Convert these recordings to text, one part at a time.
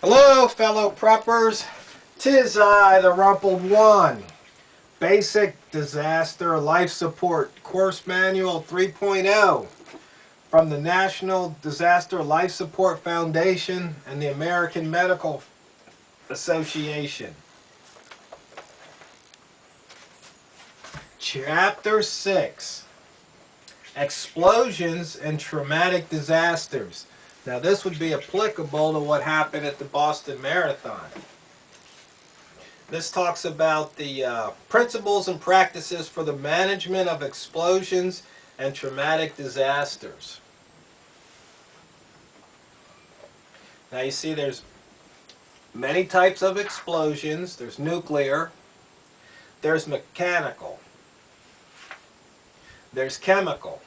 Hello, fellow preppers. 'Tis I, the Rumpled One. Basic Disaster Life Support Course Manual 3.0 from the National Disaster Life Support Foundation and the American Medical Association. Chapter 6, Explosions and Traumatic Disasters. Now this would be applicable to what happened at the Boston Marathon. This talks about the principles and practices for the management of explosions and traumatic disasters. Now you see there's many types of explosions. There's nuclear, there's mechanical, there's chemical.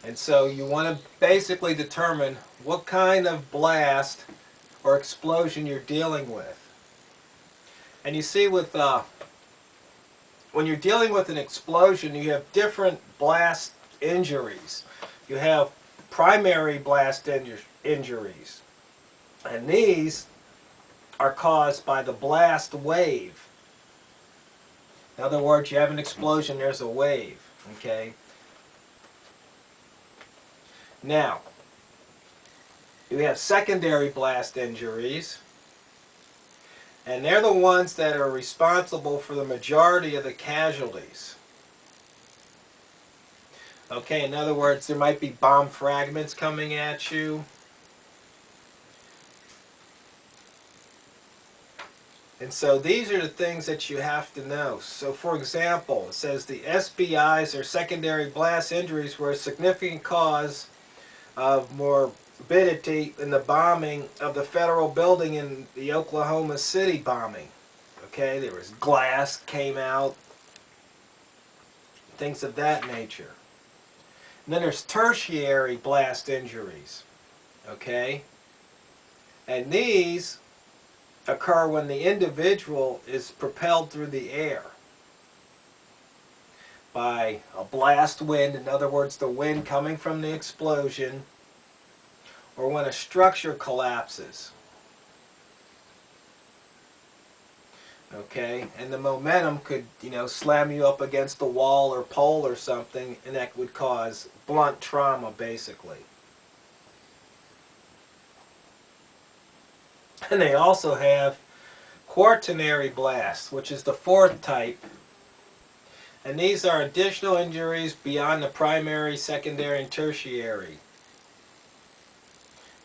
And so you want to basically determine what kind of blast or explosion you're dealing with. And you see with when you're dealing with an explosion, you have different blast injuries. You have primary blast injuries, and these are caused by the blast wave. In other words, you have an explosion, there's a wave, okay? Now, you have secondary blast injuries, and they're the ones that are responsible for the majority of the casualties. Okay, in other words, there might be bomb fragments coming at you. And so these are the things that you have to know. So for example, it says the SBIs, or secondary blast injuries, were a significant cause of morbidity in the bombing of the federal building in the Oklahoma City bombing. Okay, there was glass came out, things of that nature. And then there's tertiary blast injuries. Okay, and these occur when the individual is propelled through the air by a blast wind, in other words, the wind coming from the explosion, or when a structure collapses. Okay, and the momentum could, slam you up against the wall or pole or something, and that would cause blunt trauma, basically. And they also have quaternary blasts, which is the fourth type. And these are additional injuries beyond the primary, secondary, and tertiary.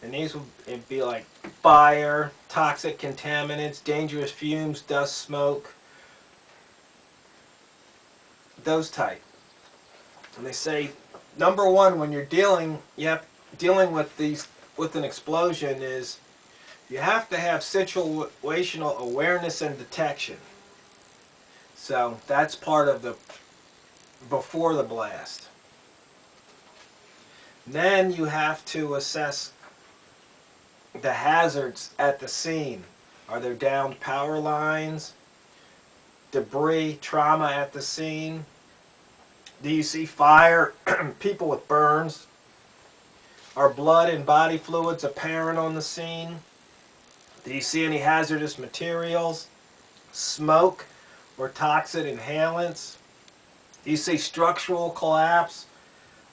And these would be like fire, toxic contaminants, dangerous fumes, dust, smoke, those type. And they say, number one, when you're dealing with an explosion, is you have to have situational awareness and detection. So that's part of the before the blast. Then you have to assess the hazards at the scene. Are there downed power lines, debris, trauma at the scene? Do you see fire, people with burns? Are blood and body fluids apparent on the scene? Do you see any hazardous materials, smoke, or toxic inhalants? Do you see structural collapse,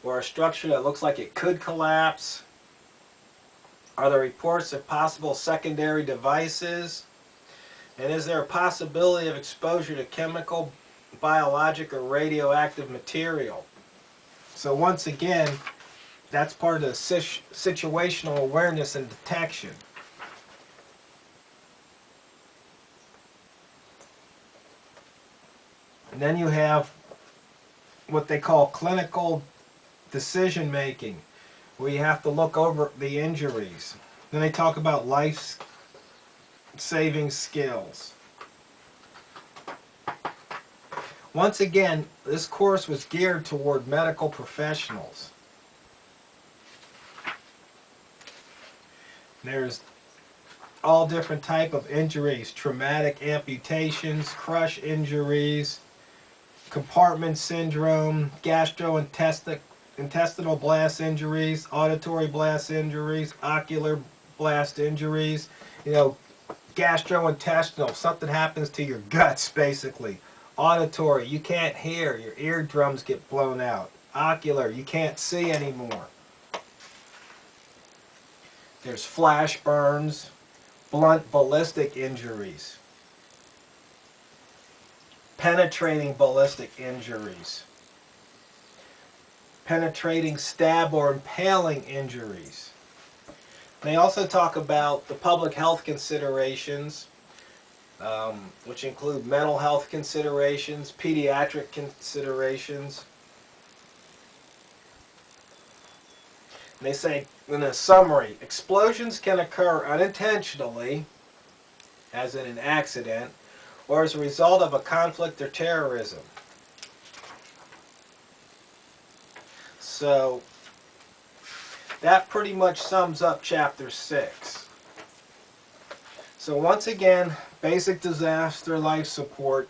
or a structure that looks like it could collapse? Are there reports of possible secondary devices? And is there a possibility of exposure to chemical, biologic, or radioactive material? So once again, that's part of the situational awareness and detection. And then you have what they call clinical decision making, where you have to look over the injuries. Then they talk about life-saving skills. Once again, this course was geared toward medical professionals. There's all different type of injuries: traumatic amputations, crush injuries, compartment syndrome, gastrointestinal intestinal blast injuries, auditory blast injuries, ocular blast injuries, you know, gastrointestinal, something happens to your guts basically. Auditory, you can't hear, your eardrums get blown out. Ocular, you can't see anymore. There's flash burns, blunt ballistic injuries, penetrating ballistic injuries, penetrating stab or impaling injuries. They also talk about the public health considerations, which include mental health considerations, pediatric considerations. They say, in a summary, explosions can occur unintentionally, as in an accident, or as a result of a conflict or terrorism. So, that pretty much sums up Chapter 6. So once again, basic disaster life support,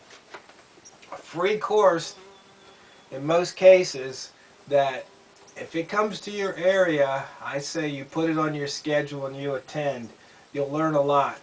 a free course in most cases that if it comes to your area, I say you put it on your schedule and you attend. You'll learn a lot.